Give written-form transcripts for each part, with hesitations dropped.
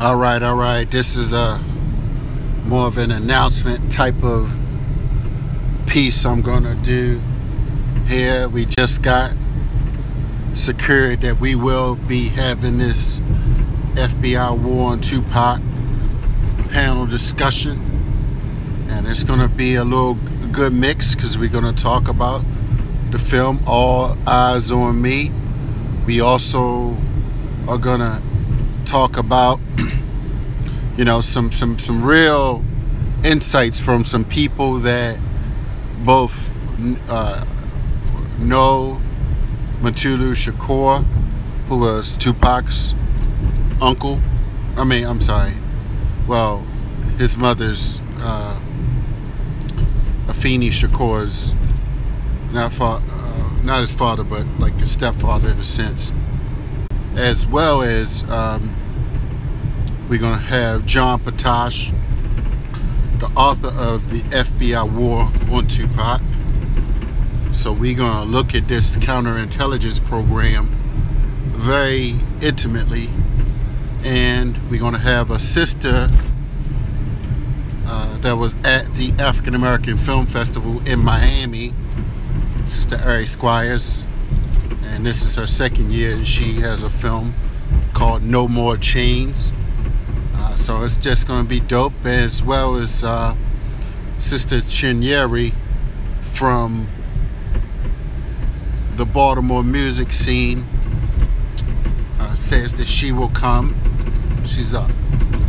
All right. This is a more of an announcement type of piece I'm gonna do here. We just got secured that we will be having this FBI War on Tupac panel discussion, and it's gonna be a little good mix because we're gonna talk about the film All Eyes on Me. We also are gonna talk about some real insights from some people that both know Mutulu Shakur, who was Tupac's uncle. Well, his mother's Afeni Shakur's not his father, but like his stepfather in a sense. As well as we're going to have John Patash, the author of the FBI War on Tupac. So we're going to look at this counterintelligence program very intimately. And we're going to have a sister that was at the African American Film Festival in Miami, Sister Ari Squires. And this is her second year, and she has a film called No More Chains. So it's just going to be dope, as well as Sister Chinyeri from the Baltimore music scene says that she will come. She's an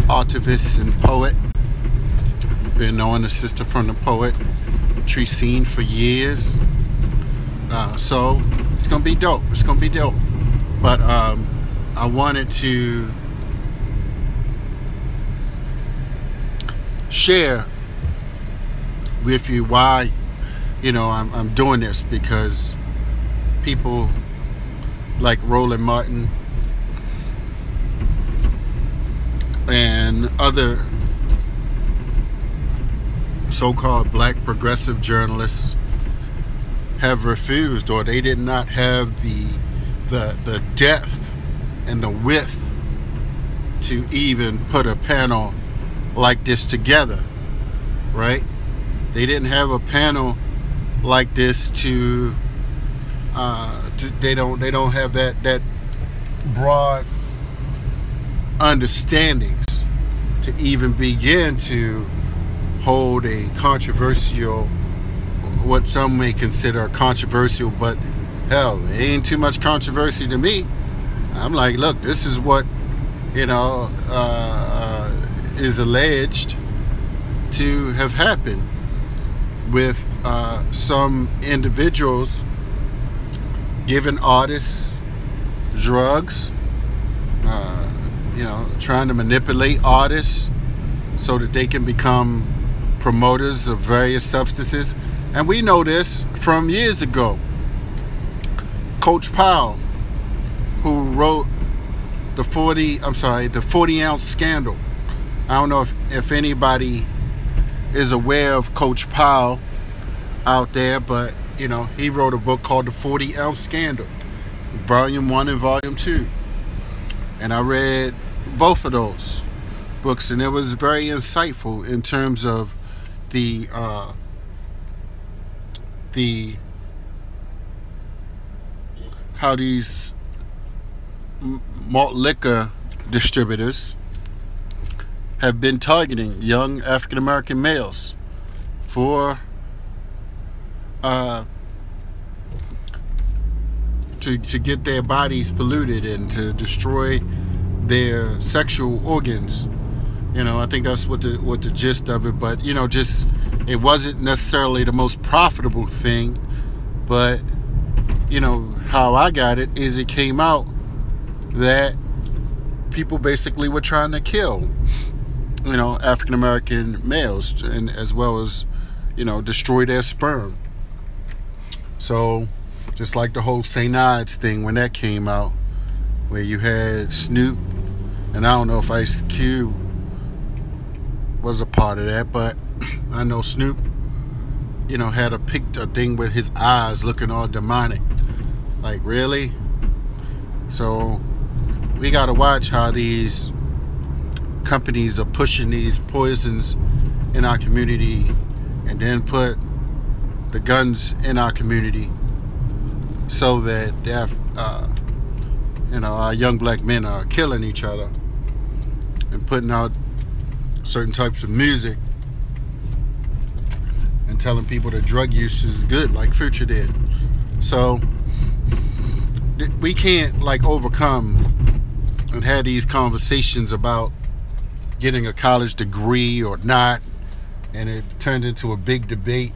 artivist and poet. Been knowing the sister from the poetry scene for years. So it's going to be dope. But I wanted to share with you why I'm doing this, because people like Roland Martin and other so-called black progressive journalists have refused, or they did not have the depth and the width to even put a panel like this together, right? They didn't have a panel like this to they don't have that broad understandings to even begin to hold a controversial, what some may consider controversial, but hell, it ain't too much controversy to me. I'm like, look, this is what is alleged to have happened with some individuals giving artists drugs, trying to manipulate artists so that they can become promoters of various substances. And we know this from years ago. Coach Powell, who wrote the 40-ounce scandal. I don't know if anybody is aware of Coach Powell out there, but he wrote a book called The 40-Ounce Scandal, Volume 1 and Volume 2. And I read both of those books, and it was very insightful in terms of the how these malt liquor distributors have been targeting young African American males for to get their bodies polluted and to destroy their sexual organs. I think that's what the gist of it. But just it wasn't necessarily the most profitable thing. But how I got it is it came out that people basically were trying to kill African American males, and as well as destroy their sperm. So just like the whole St. Ides thing when that came out, where you had Snoop, and I don't know if Ice Cube was a part of that, but I know Snoop had a thing with his eyes looking all demonic. Like, really? So we gotta watch how these companies are pushing these poisons in our community, and then put the guns in our community, so that our young black men are killing each other and putting out certain types of music and telling people that drug use is good, like Future did. So we can't overcome and have these conversations about getting a college degree or not, and it turns into a big debate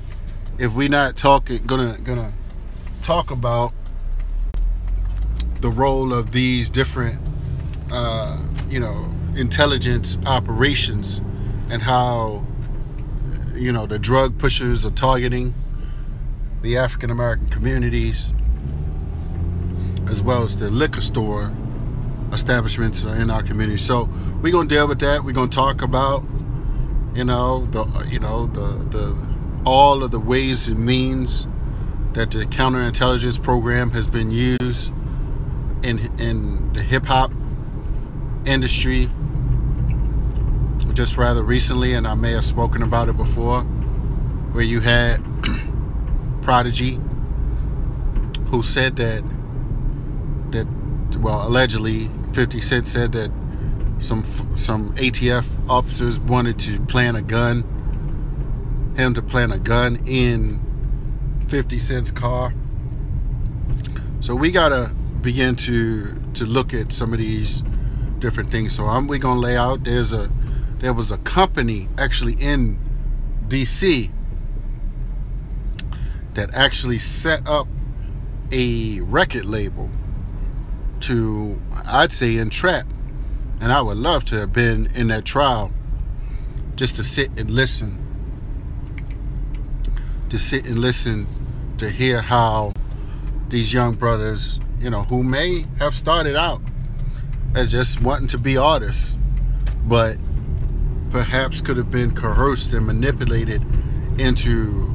if we're not gonna talk about the role of these different intelligence operations, and how the drug pushers are targeting the African American communities, as well as the liquor store establishments in our community. So we're gonna deal with that. We're gonna talk about all of the ways and means that the counterintelligence program has been used in the hip-hop industry just rather recently, and I may have spoken about it before, where you had Prodigy, who said that allegedly 50 Cent said that some ATF officers wanted to plant a gun in 50 Cent's car. So we gotta begin to look at some of these different things. So we're gonna lay out. There was a company actually in DC that actually set up a record label to, I'd say, entrap. And I would love to have been in that trial, just to sit and listen. To hear how these young brothers, who may have started out as just wanting to be artists, but perhaps could have been coerced and manipulated into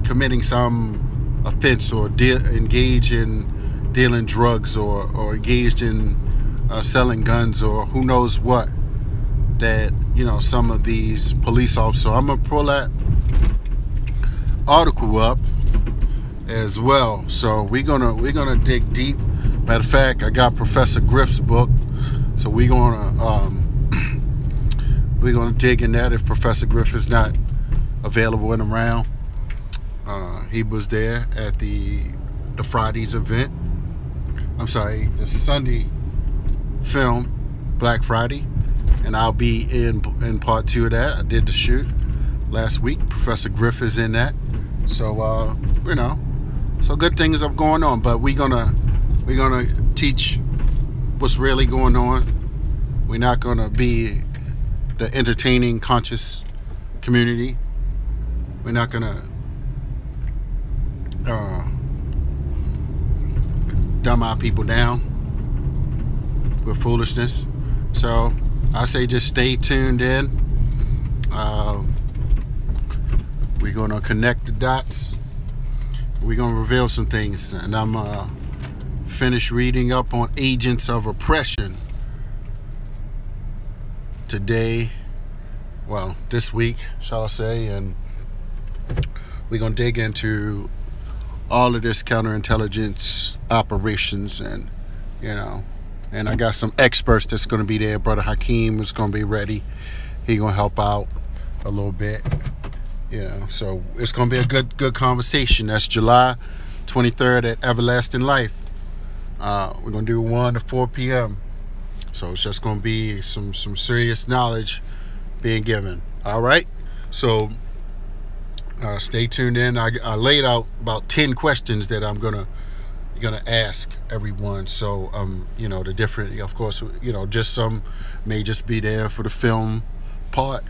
committing some offense, or engage in dealing drugs, or engaged in selling guns, or who knows what, that some of these police officers. So I'm gonna pull that article up as well. So we're gonna dig deep. Matter of fact, I got Professor Griff's book, so we're gonna dig in that if Professor Griff is not available and around. He was there at the Friday's event. I'm sorry, the Sunday film, Black Friday, and I'll be in part 2 of that. I did the shoot last week. Professor Griff is in that. So so good things are going on. But we're gonna teach what's really going on. We're not gonna be the entertaining, conscious community. We're not gonna dumb our people down with foolishness. So I say just stay tuned in. We're gonna connect the dots. We're gonna reveal some things, and I'm finished reading up on agents of oppression today. Well, this week, shall I say, and we're gonna dig into all of this counterintelligence operations, and and I got some experts that's going to be there. Brother Hakeem is going to be ready. He going to help out a little bit, so it's going to be a good conversation. That's July 23rd at Everlasting Life. We're going to do 1 to 4 p.m. So it's just going to be some serious knowledge being given. All right, so stay tuned in. I laid out about 10 questions that I'm gonna ask everyone. So the different, of course, just some may just be there for the film part,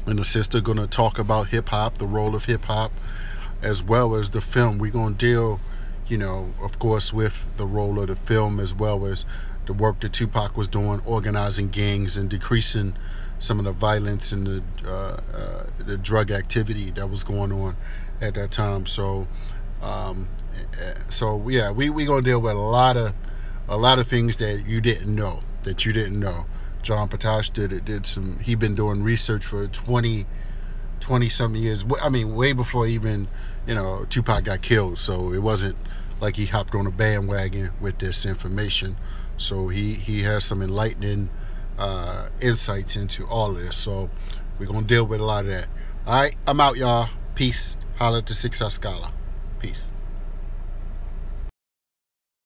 and the sister gonna talk about hip-hop, the role of hip-hop, as well as the film. We're gonna deal of course, with the role of the film, as well as the work that Tupac was doing, organizing gangs and decreasing some of the violence and the drug activity that was going on at that time. So yeah, we gonna deal with a lot of things that you didn't know. that you didn't know. John Potash he been doing research for 20 something years. I mean, way before even, Tupac got killed. So it wasn't like he hopped on a bandwagon with this information. So he has some enlightening insights into all of this. So we're going to deal with a lot of that. All right, I'm out, y'all. Peace. Holla at the Success Scholar. Peace.